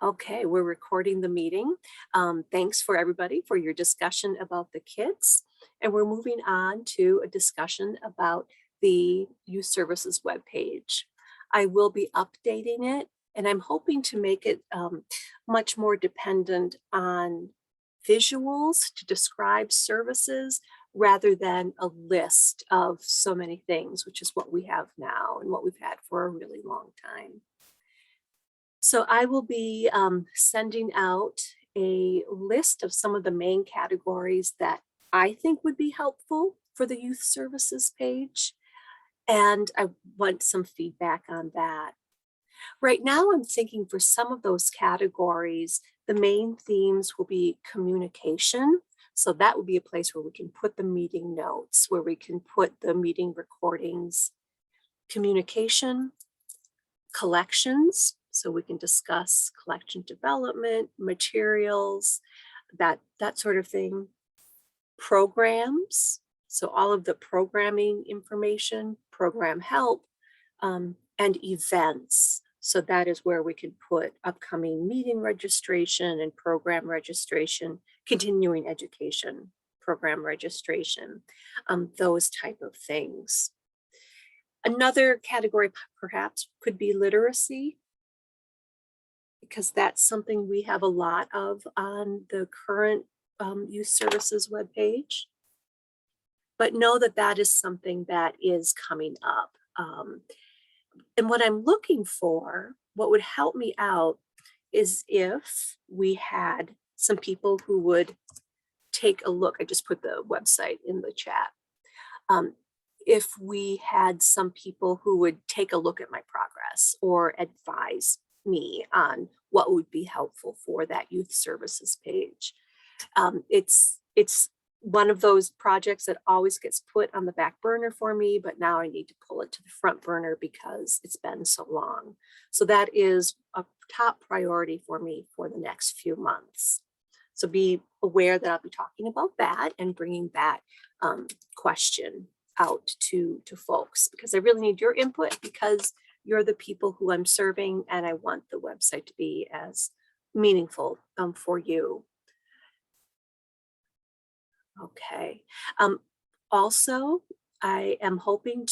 Okay, we're recording the meeting. Thanks for everybody for your discussion about the kids. And we're moving on to a discussion about the youth services webpage. I will be updating it, and I'm hoping to make it much more dependent on visuals to describe services rather than a list of so many things, which is what we have now and what we've had for a really long time. So I will be sending out a list of some of the main categories that I think would be helpful for the youth services page. And I want some feedback on that. Right now, I'm thinking for some of those categories, the main themes will be communication. So that would be a place where we can put the meeting notes, where we can put the meeting recordings, communication, collections, so we can discuss collection development, materials, that sort of thing. Programs, so all of the programming information, program help, and events. So that is where we can put upcoming meeting registration and program registration, continuing education program registration, those type of things. Another category perhaps could be literacy, because that's something we have a lot of on the current youth services webpage. But know that that is something that is coming up. And what I'm looking for, what would help me out, is if we had some people who would take a look. I just put the website in the chat. If we had some people who would take a look at my progress or advise me on what would be helpful for that youth services page. It's one of those projects that always gets put on the back burner for me, but now I need to pull it to the front burner because it's been so long. So that is a top priority for me for the next few months. So be aware that I'll be talking about that and bringing that question out to folks, because I really need your input, because you're the people who I'm serving and I want the website to be as meaningful for you. Okay. Also, I am hoping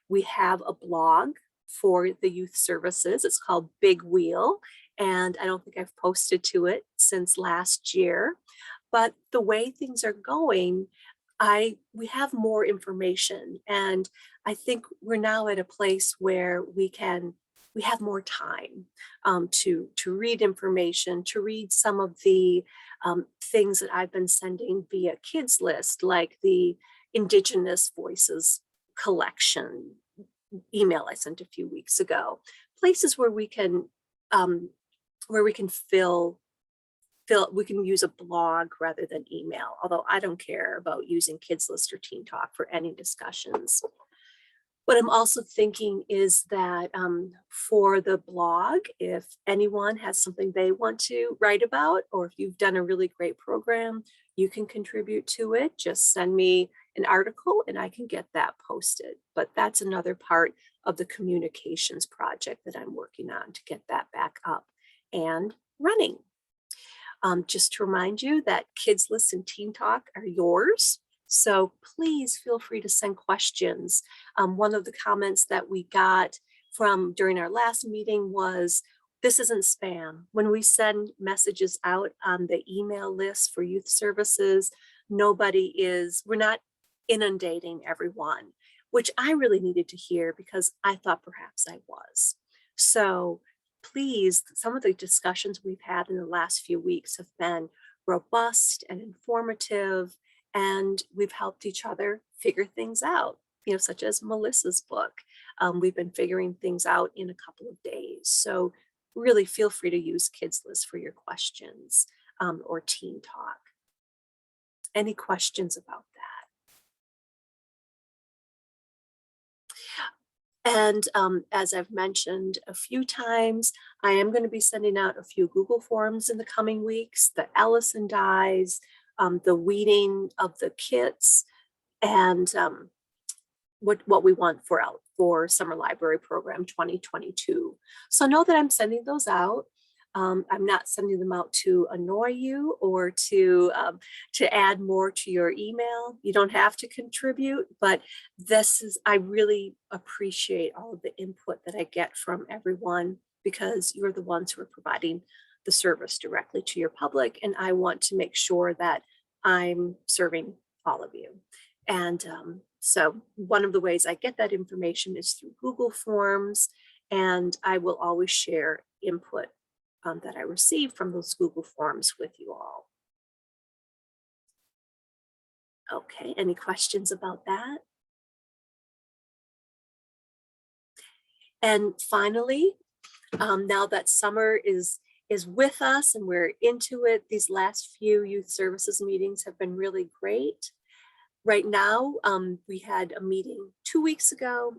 we have a blog for the youth services. It's called Big Wheel, and I don't think I've posted to it since last year. But the way things are going, we have more information, and I think we're now at a place where we have more time to read information, to read some of the things that I've been sending via Kids List, like the Indigenous Voices collection email I sent a few weeks ago. Places where we can we can use a blog rather than email, although I don't care about using Kids List or Teen Talk for any discussions. What I'm also thinking is that for the blog, if anyone has something they want to write about, or if you've done a really great program, you can contribute to it. Just send me an article and I can get that posted. But that's another part of the communications project that I'm working on to get that back up and running. Just to remind you that Kids List and Teen Talk are yours. So please feel free to send questions. One of the comments that we got from during our last meeting was, this isn't spam. When we send messages out on the email list for youth services, we're not inundating everyone, which I really needed to hear because I thought perhaps I was. So please, some of the discussions we've had in the last few weeks have been robust and informative, and we've helped each other figure things out, such as Melissa's book. We've been figuring things out in a couple of days. So really feel free to use Kids List for your questions or Teen Talk. Any questions about that? And as I've mentioned a few times, I am going to be sending out a few Google Forms in the coming weeks, the Ellison dies, the weeding of the kits, and what we want for Summer Library Program 2022. So know that I'm sending those out. I'm not sending them out to annoy you or to add more to your email. You don't have to contribute, but I really appreciate all of the input that I get from everyone, because you're the ones who are providing the service directly to your public. And I want to make sure that I'm serving all of you. And so one of the ways I get that information is through Google Forms, and I will always share input that I receive from those Google Forms with you all. Okay, any questions about that? And finally, now that summer is with us and we're into it, these last few youth services meetings have been really great. Right now, we had a meeting 2 weeks ago,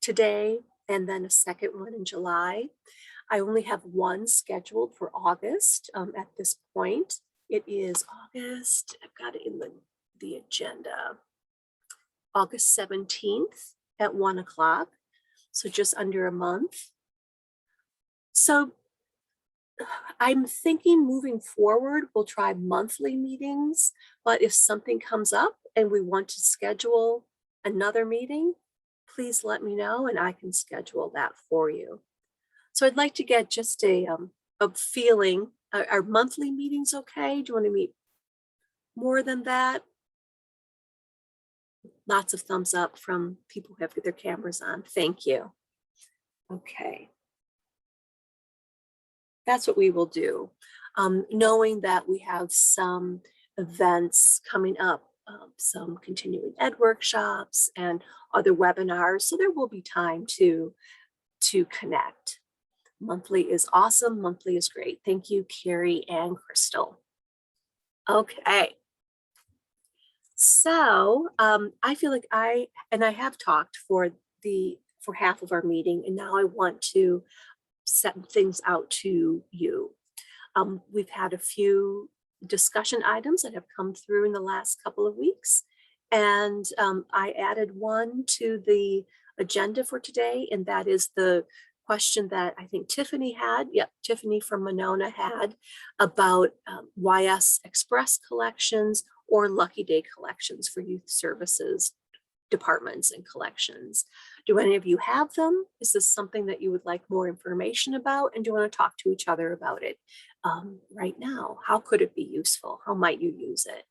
today, and then a second one in July. I only have one scheduled for August at this point. It is August, I've got it in the agenda, August 17th at 1 o'clock. So just under a month. So I'm thinking moving forward, we'll try monthly meetings, but if something comes up and we want to schedule another meeting, please let me know and I can schedule that for you. So I'd like to get just a feeling. Are monthly meetings okay? Do you want to meet more than that? Lots of thumbs up from people who have their cameras on. Thank you. Okay. That's what we will do. Knowing that we have some events coming up, some continuing ed workshops and other webinars, so there will be time to connect. Monthly is awesome. Monthly is great. Thank you, Carrie and Crystal. Okay. So I feel like I have talked for half of our meeting, and now I want to set things out to you. We've had a few discussion items that have come through in the last couple of weeks, and I added one to the agenda for today, and that is the question that I think Tiffany had. Yep, Tiffany from Monona had about YS Express collections or Lucky Day collections for youth services departments and collections. Do any of you have them? Is this something that you would like more information about? And do you want to talk to each other about it right now? How could it be useful? How might you use it?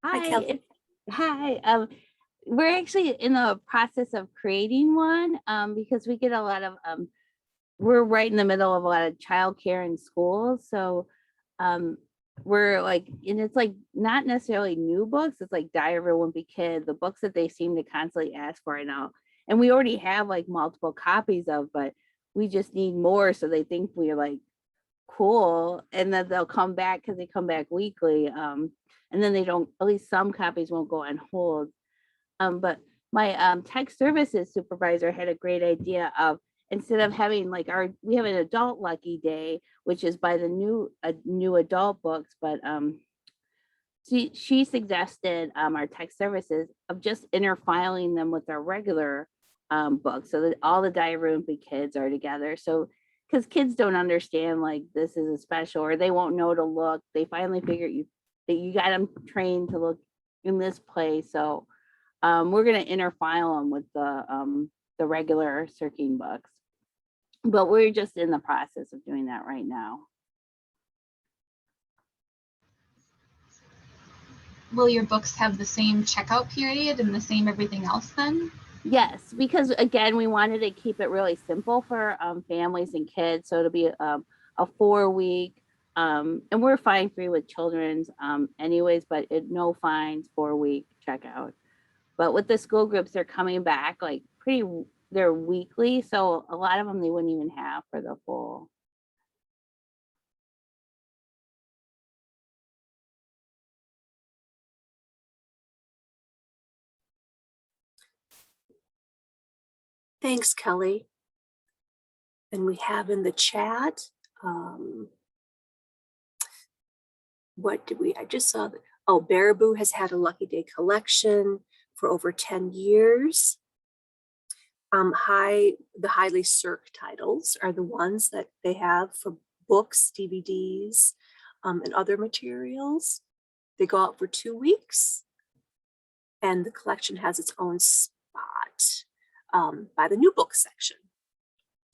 Hi, Kelly. Hi. We're actually in the process of creating one because we get a lot of, we're right in the middle of a lot of childcare in schools. So we're like, and it's like not necessarily new books. It's like Diary of a Wimpy Kid, the books that they seem to constantly ask for now. And we already have like multiple copies of, but we just need more. So they think we're like cool. And then they'll come back because they come back weekly. And then they don't, at least some copies won't go on hold. But my tech services supervisor had a great idea of, instead of having like we have an adult Lucky Day, which is by the new adult books, but she suggested our tech services of just interfiling them with our regular books, so that all the Diary of a Wimpy Kids are together. So because kids don't understand like this is a special, or they won't know to look. They finally figure that you got them trained to look in this place. So we're going to interfile them with the regular Sirking books, but we're just in the process of doing that right now. Will your books have the same checkout period and the same everything else then? Yes, because again, we wanted to keep it really simple for families and kids. So it'll be a 4-week, and we're fine free with children's anyways, but no fines, 4-week checkout. But with the school groups, they're coming back like they're weekly. So a lot of them they wouldn't even have for the full. Thanks, Kelly. And we have in the chat, what did I just saw Oh, Baraboo has had a Lucky Day collection for over 10 years. The highly circ titles are the ones that they have for books, DVDs, and other materials. They go out for 2 weeks, and the collection has its own spot by the new book section.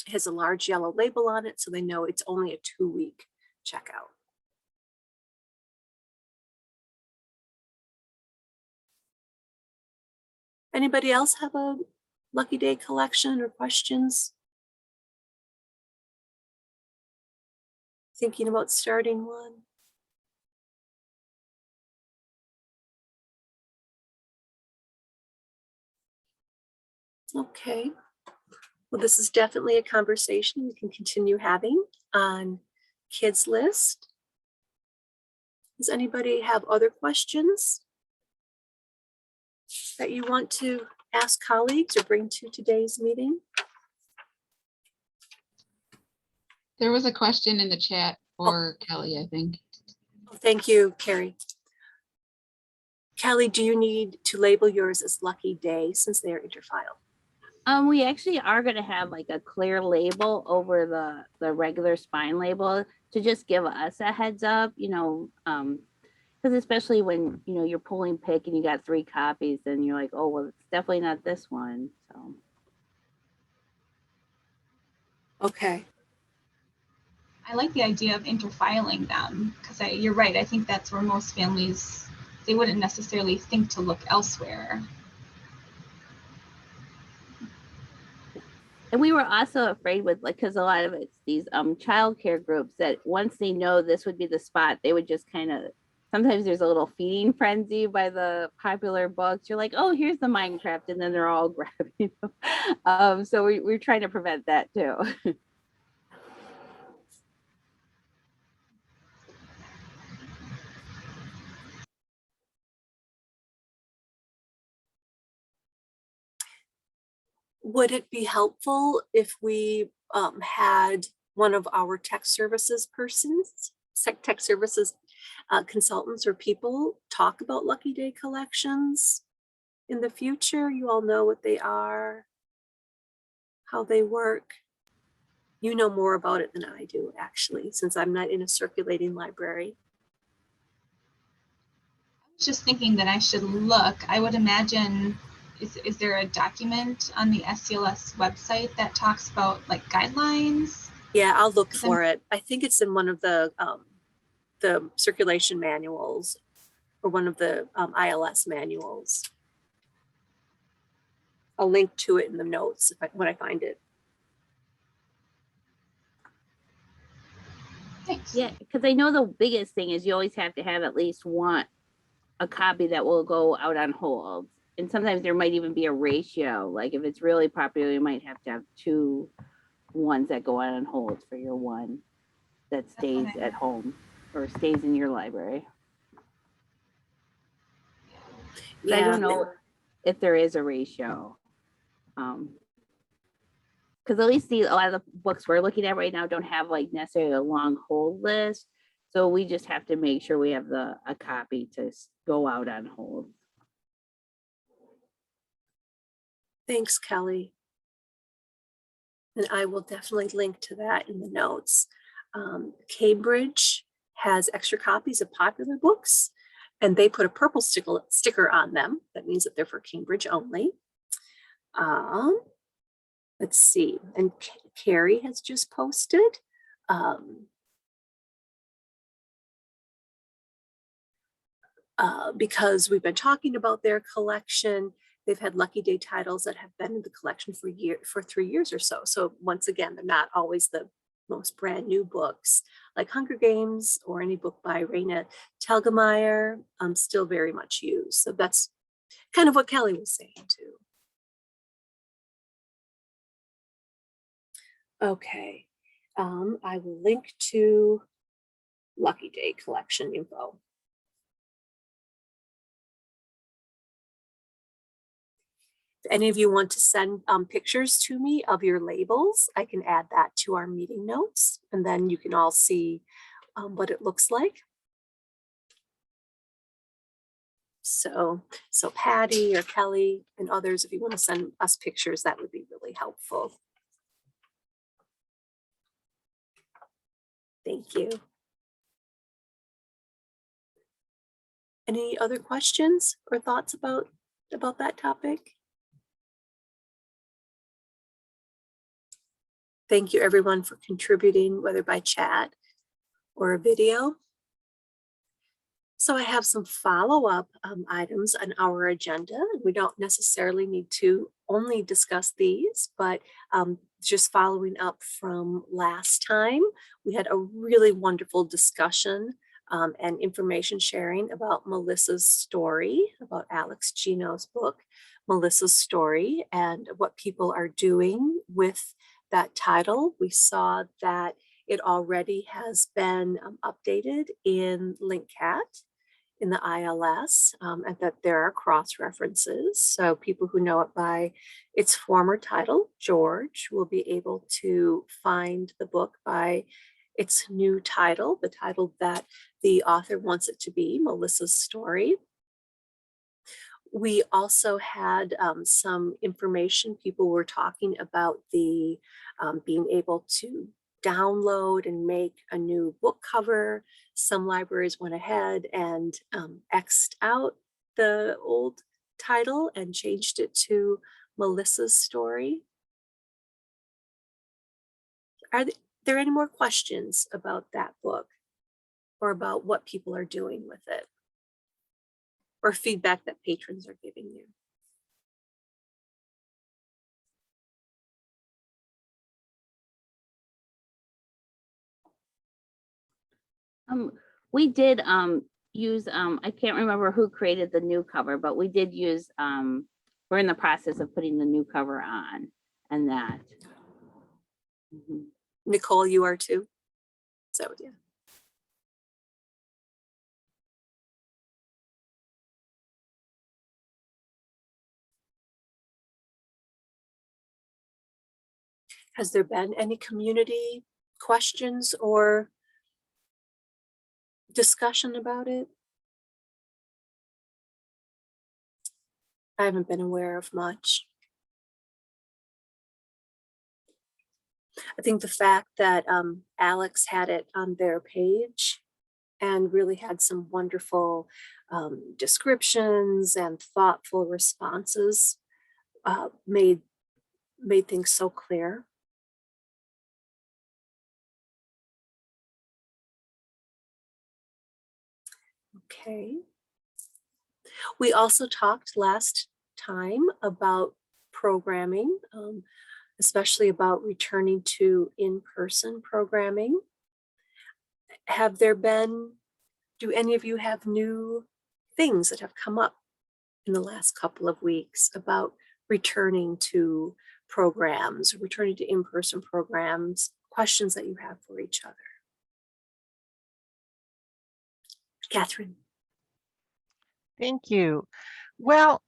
It has a large yellow label on it, so they know it's only a 2-week checkout. Anybody else have a Lucky Day collection or questions? Thinking about starting one? Okay. Well, this is definitely a conversation we can continue having on Kids List. Does anybody have other questions that you want to ask colleagues or bring to today's meeting? There was a question in the chat for Kelly, I think. Thank you, Carrie. Kelly, do you need to label yours as Lucky Day since they are interfiled? We actually are going to have like a clear label over the regular spine label to just give us a heads up, because especially when, you're pulling pick and you got 3 copies, then you're like, oh, well, it's definitely not this one. So. Okay. I like the idea of interfiling them because you're right. I think that's where most families, they wouldn't necessarily think to look elsewhere. And we were also afraid with because a lot of it's these childcare groups that once they know this would be the spot, they would just kind of, sometimes there's a little feeding frenzy by the popular books. You're like, oh, here's the Minecraft, and then they're all grabbing them. So we're trying to prevent that too. Would it be helpful if we had one of our tech services consultants or people talk about Lucky Day collections in the future? You all know what they are, how they work. You know more about it than I do, actually, since I'm not in a circulating library. I was just thinking that I should look. I would imagine, is there a document on the SCLS website that talks about like guidelines? Yeah, I'll look for it. I think it's in one of the circulation manuals or one of the ILS manuals. I'll link to it in the notes when I find it. Thanks. Yeah, because I know the biggest thing is you always have to have at least a copy that will go out on hold. And sometimes there might even be a ratio. Like if it's really popular, you might have to have 2 ones that go out on hold for your one that stays at home or stays in your library. Yeah. I don't know if there is a ratio. Because at least a lot of the books we're looking at right now don't have like necessarily a long hold list. So we just have to make sure we have a copy to go out on hold. Thanks, Kelly. And I will definitely link to that in the notes. Cambridge has extra copies of popular books, and they put a purple sticker on them. That means that they're for Cambridge only. Let's see, and Carrie has just posted. Because we've been talking about their collection, they've had Lucky Day titles that have been in the collection for 3 years or so. So once again, they're not always the most brand new books like Hunger Games or any book by Raina Telgemeier, still very much used. So that's kind of what Kelly was saying too. Okay, I will link to Lucky Day collection info. If any of you want to send pictures to me of your labels, I can add that to our meeting notes, and then you can all see what it looks like. So Patty or Kelly and others, if you want to send us pictures, that would be really helpful. Thank you. Any other questions or thoughts about that topic? Thank you everyone for contributing, whether by chat or a video. So I have some follow-up items on our agenda. We don't necessarily need to only discuss these, but just following up from last time, we had a really wonderful discussion and information sharing about Melissa's story, about Alex Gino's book, Melissa's Story, and what people are doing with that title. We saw that it already has been updated in LinkCat in the ILS, and that there are cross references. So people who know it by its former title, George, will be able to find the book by its new title, the title that the author wants it to be, Melissa's Story. We also had some information. People were talking about the being able to download and make a new book cover. Some libraries went ahead and X'd out the old title and changed it to Melissa's Story. Are there any more questions about that book or about what people are doing with it, or feedback that patrons are giving you? We did use I can't remember who created the new cover, but we did use we're in the process of putting the new cover on and that. Mhm. Nicole, you are too? So yeah. Has there been any community questions or discussion about it? I haven't been aware of much. I think the fact that Alex had it on their page and really had some wonderful descriptions and thoughtful responses made things so clear. Okay. We also talked last time about programming, especially about returning to in-person programming. Do any of you have new things that have come up in the last couple of weeks about returning to programs, returning to in-person programs, questions that you have for each other? Catherine. Thank you. Well,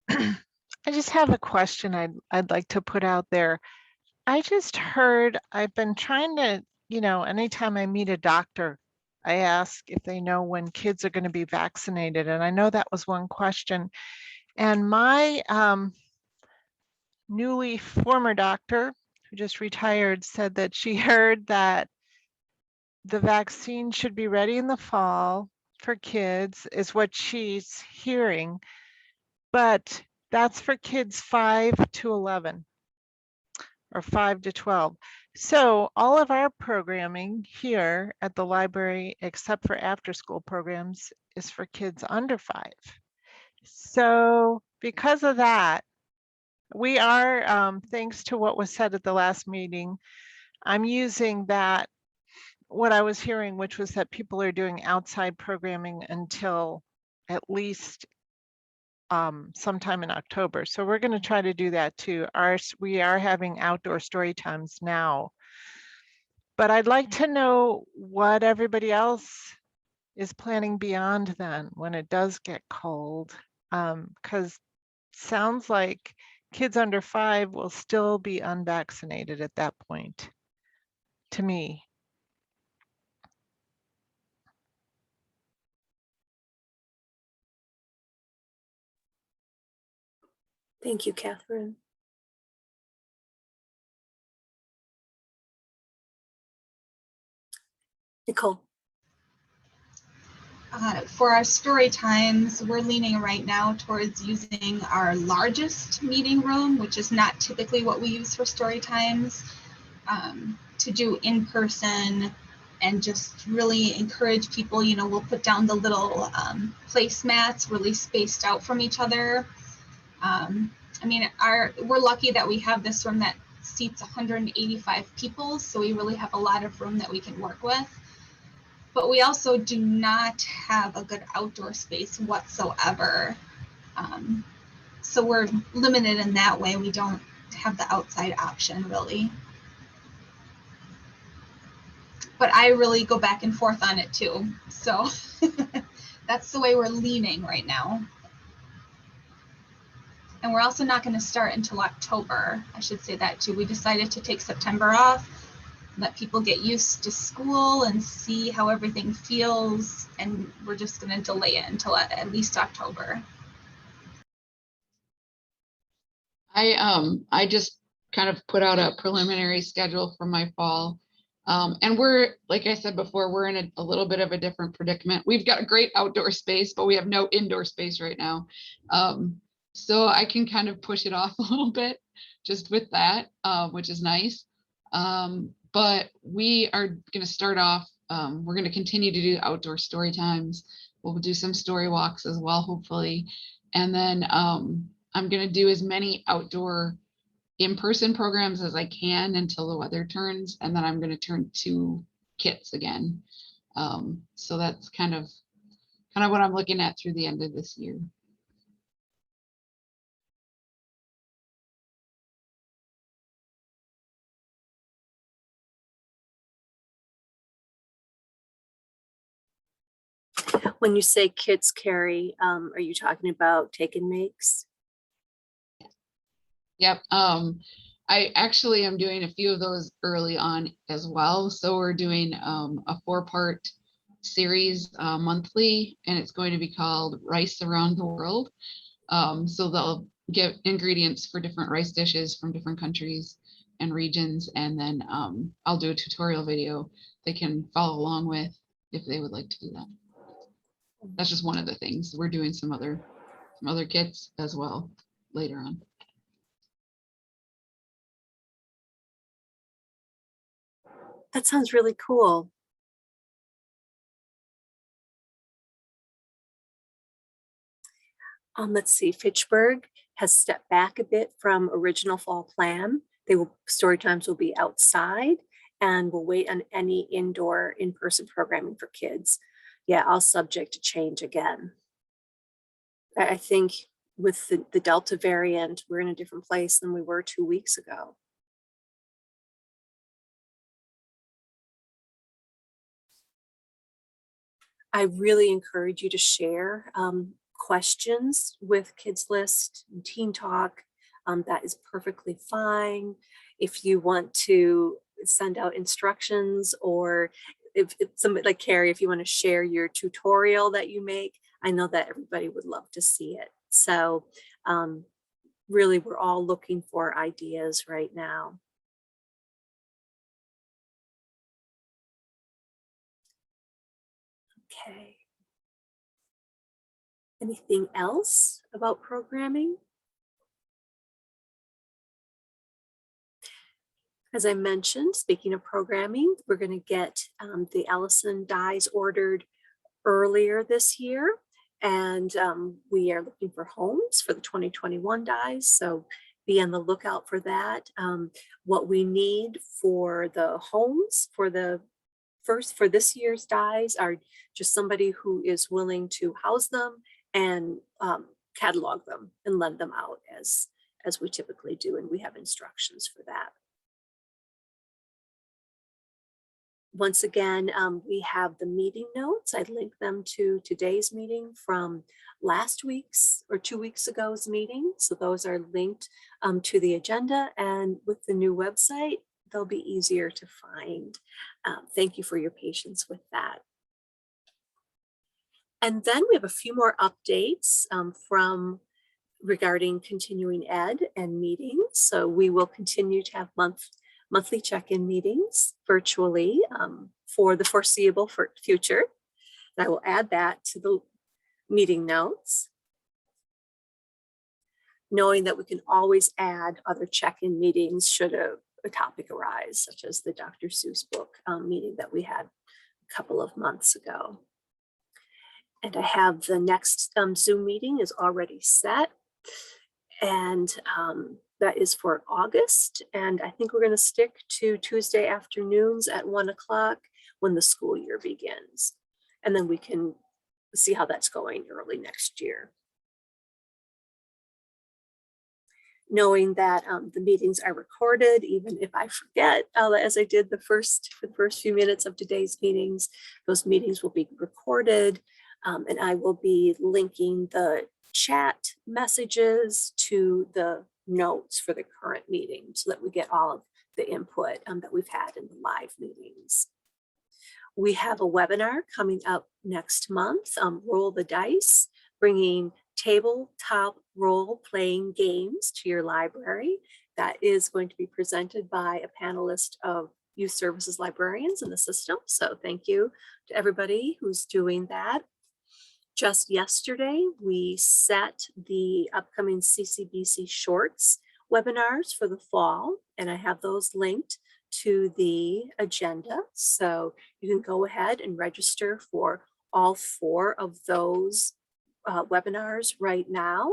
I just have a question I'd like to put out there. I just heard, I've been trying to, anytime I meet a doctor, I ask if they know when kids are going to be vaccinated. And I know that was one question. And my newly former doctor, who just retired, said that she heard that the vaccine should be ready in the fall for kids, is what she's hearing. But that's for kids 5 to 11 or 5 to 12. So all of our programming here at the library, except for after school programs, is for kids under 5. So because of that, we are, thanks to what was said at the last meeting, I'm using that, what I was hearing, which was that people are doing outside programming until at least sometime in October. So we're going to try to do that too. We are having outdoor story times now. But I'd like to know what everybody else is planning beyond then when it does get cold. Because sounds like kids under 5 will still be unvaccinated at that point, to me. Thank you, Catherine. Nicole. For our story times, we're leaning right now towards using our largest meeting room, which is not typically what we use for story times, to do in person and just really encourage people. You know, we'll put down the little placemats really spaced out from each other. I mean, we're lucky that we have this room that seats 185 people, so we really have a lot of room that we can work with. But we also do not have a good outdoor space whatsoever. So we're limited in that way. We don't have the outside option really. But I really go back and forth on it too. So that's the way we're leaning right now. And we're also not going to start until October. I should say that too. We decided to take September off, let people get used to school and see how everything feels, and we're just going to delay it until at least October. I just kind of put out a preliminary schedule for my fall. And we're, like I said before, we're in a little bit of a different predicament. We've got a great outdoor space, but we have no indoor space right now. So I can kind of push it off a little bit just with that, which is nice. But we are going to start off, we're going to continue to do outdoor story times. We'll do some story walks as well, hopefully. And then I'm going to do as many outdoor in-person programs as I can until the weather turns. And then I'm going to turn to kits again. So that's kind of what I'm looking at through the end of this year. When you say kids carry, are you talking about take and makes? Yep. I actually am doing a few of those early on as well. So we're doing a 4-part series monthly, and it's going to be called Rice Around the World. So they'll get ingredients for different rice dishes from different countries and regions. And then I'll do a tutorial video they can follow along with if they would like to do that. That's just one of the things. We're doing some other kits as well later on. That sounds really cool. Let's see, Fitchburg has stepped back a bit from original fall plan. Story times will be outside, and we'll wait on any indoor in-person programming for kids. Yeah, all subject to change again. I think with the Delta variant, we're in a different place than we were 2 weeks ago. I really encourage you to share questions with Kids List and Teen Talk. That is perfectly fine. If you want to send out instructions, or if somebody like Carrie, if you want to share your tutorial that you make, I know that everybody would love to see it. So really, we're all looking for ideas right now. Okay. Anything else about programming? As I mentioned, speaking of programming, we're going to get the Ellison dies ordered earlier this year. And we are looking for homes for the 2021 dies. So be on the lookout for that. What we need for the homes for this year's dies are just somebody who is willing to house them and catalog them and lend them out as we typically do. And we have instructions for that. Once again, we have the meeting notes. I linked them to today's meeting from last week's or 2 weeks ago's meeting. So those are linked to the agenda, and with the new website, they'll be easier to find. Thank you for your patience with that. And then we have a few more updates from regarding continuing ed and meetings. So we will continue to have monthly check-in meetings virtually for the foreseeable future. And I will add that to the meeting notes, knowing that we can always add other check-in meetings should a topic arise, such as the Dr. Seuss book meeting that we had a couple of months ago. And I have the next Zoom meeting is already set, and that is for August. And I think we're going to stick to Tuesday afternoons at 1 o'clock when the school year begins. And then we can see how that's going early next year. Knowing that the meetings are recorded, even if I forget, as I did the first few minutes of today's meetings, those meetings will be recorded, and I will be linking the chat messages to the notes for the current meeting so that we get all of the input that we've had in the live meetings. We have a webinar coming up next month, Roll the Dice, bringing tabletop role-playing games to your library. That is going to be presented by a panelist of youth services librarians in the system. So thank you to everybody who's doing that. Just yesterday, we set the upcoming CCBC Shorts webinars for the fall, and I have those linked to the agenda. So you can go ahead and register for all 4 of those webinars right now.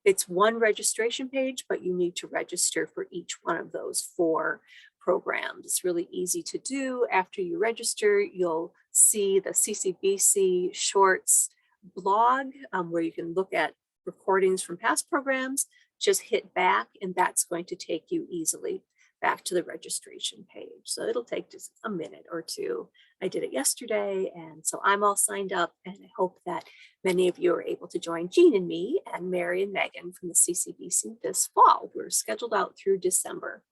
It's one registration page, but you need to register for each one of those 4 programs. It's really easy to do. After you register, you'll see the CCBC Shorts blog where you can look at recordings from past programs. Just hit back and that's going to take you easily back to the registration page. So it'll take just a minute or 2. I did it yesterday, and so I'm all signed up, and I hope that many of you are able to join Jean and me and Mary and Megan from the CCBC this fall. We're scheduled out through December.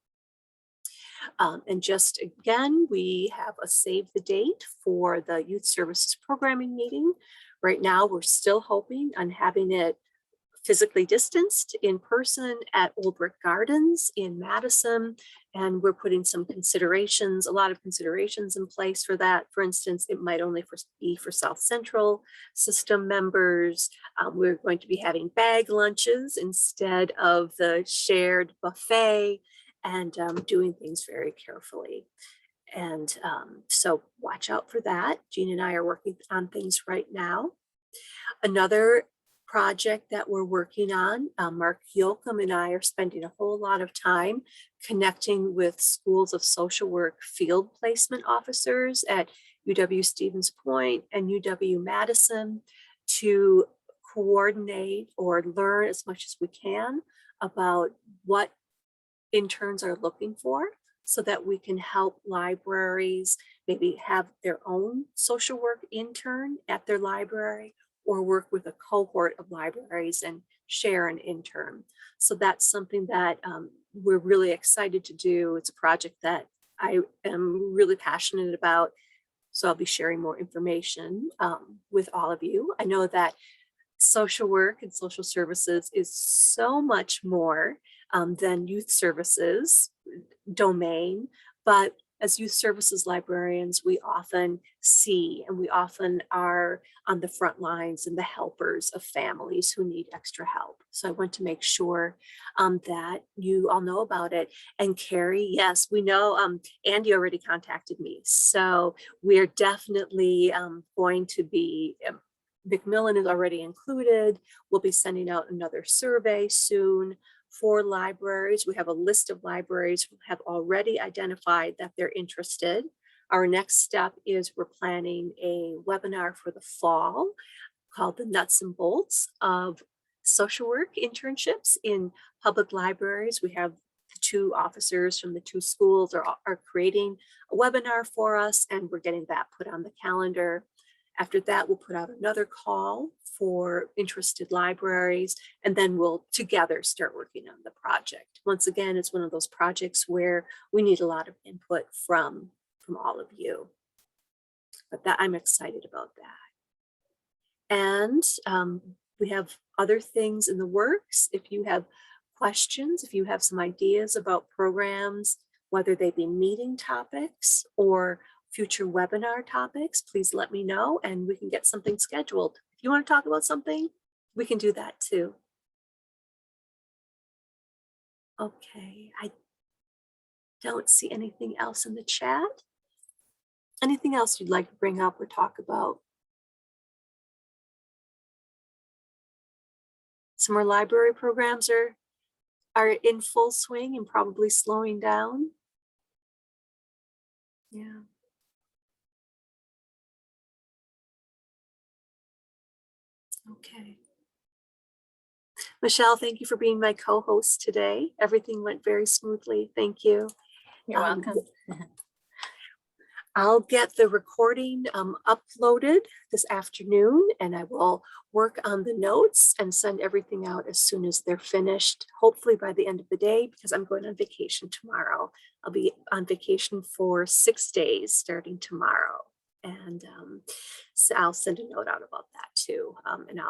And just again, we have a save the date for the youth services programming meeting. Right now, we're still hoping on having it physically distanced in person at Old Brick Gardens in Madison. And we're putting some considerations, a lot of considerations in place for that. For instance, it might only be for South Central system members. We're going to be having bag lunches instead of the shared buffet, and doing things very carefully. And so watch out for that. Jean and I are working on things right now. Another project that we're working on, Mark Yolcomb and I are spending a whole lot of time connecting with schools of social work field placement officers at UW Stevens Point and UW Madison to coordinate or learn as much as we can about what interns are looking for, so that we can help libraries maybe have their own social work intern at their library, or work with a cohort of libraries and share an intern. So that's something that we're really excited to do. It's a project that I am really passionate about. So I'll be sharing more information with all of you. I know that social work and social services is so much more than youth services domain, but as youth services librarians, we often see and we often are on the front lines and the helpers of families who need extra help. So I want to make sure that you all know about it. And Carrie, yes, we know Andy already contacted me. So we're definitely going to be, Macmillan is already included. We'll be sending out another survey soon for libraries. We have a list of libraries who have already identified that they're interested. Our next step is we're planning a webinar for the fall called the Nuts and Bolts of Social Work Internships in Public Libraries. We have the 2 officers from the 2 schools are creating a webinar for us, and we're getting that put on the calendar. After that, we'll put out another call for interested libraries, and then we'll together start working on the project. Once again, it's one of those projects where we need a lot of input from all of you. But that I'm excited about that. And We have other things in the works. If you have questions, if you have some ideas about programs, whether they be meeting topics or future webinar topics, please let me know and we can get something scheduled. If you want to talk about something, we can do that too. Okay, I don't see anything else in the chat. Anything else you'd like to bring up or talk about? Summer library programs are in full swing and probably slowing down. Yeah. Okay. Michelle, thank you for being my co-host today. Everything went very smoothly. Thank you. You're welcome. I'll get the recording uploaded this afternoon and I will work on the notes and send everything out as soon as they're finished, hopefully by the end of the day, because I'm going on vacation tomorrow. I'll be on vacation for 6 days starting tomorrow. And so I'll send a note out about that too. And I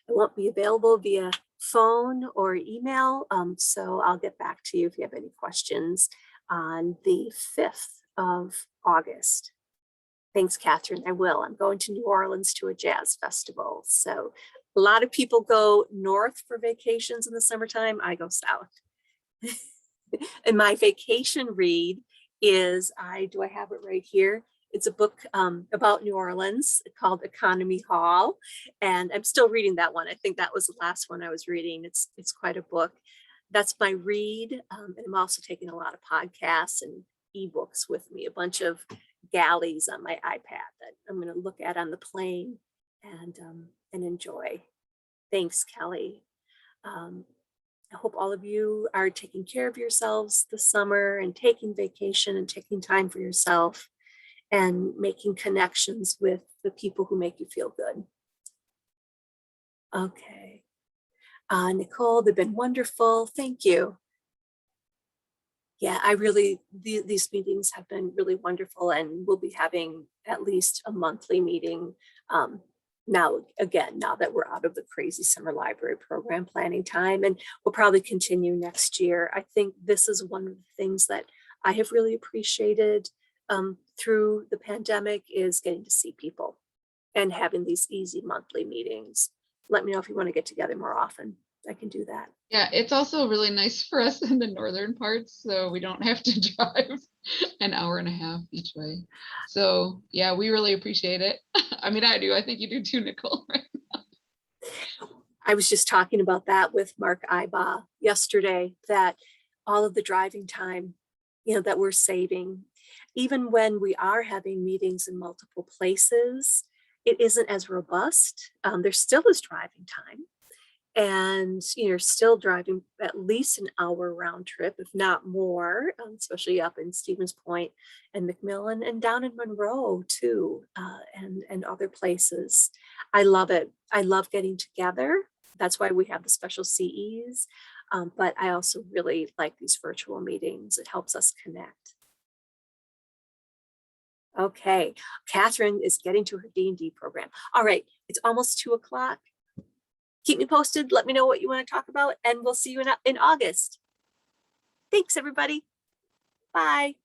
won't be available via phone or email. So I'll get back to you if you have any questions on the 5th of August. Thanks, Catherine. I will. I'm going to New Orleans to a jazz festival. So a lot of people go north for vacations in the summertime. I go south. And my vacation read is, do I have it right here? It's a book about New Orleans called Economy Hall. And I'm still reading that one. I think that was the last one I was reading. It's quite a book. That's my read. And I'm also taking a lot of podcasts and ebooks with me, a bunch of galleys on my iPad that I'm going to look at on the plane and enjoy. Thanks, Kelly. I hope all of you are taking care of yourselves this summer and taking vacation and taking time for yourself and making connections with the people who make you feel good. Okay. Nicole, they've been wonderful. Thank you. Yeah, these meetings have been really wonderful and we'll be having at least a monthly meeting now that we're out of the crazy summer library program planning time, and we'll probably continue next year. I think this is one of the things that I have really appreciated through the pandemic is getting to see people and having these easy monthly meetings. Let me know if you want to get together more often. I can do that. Yeah, it's also really nice for us in the northern parts, so we don't have to drive an hour and a half each way. So yeah, we really appreciate it. I mean, I do. I think you do too, Nicole. Right? I was just talking about that with Mark Iba yesterday, that all of the driving time, that we're saving, even when we are having meetings in multiple places, it isn't as robust. There still is driving time. And you're still driving at least an hour round trip, if not more, especially up in Stevens Point and McMillan and down in Monroe too, and other places. I love it. I love getting together. That's why we have the special CEs. But I also really like these virtual meetings. It helps us connect. Okay, Catherine is getting to her D&D program. All right, it's almost 2 o'clock. Keep me posted. Let me know what you want to talk about, and we'll see you in August. Thanks, everybody. Bye.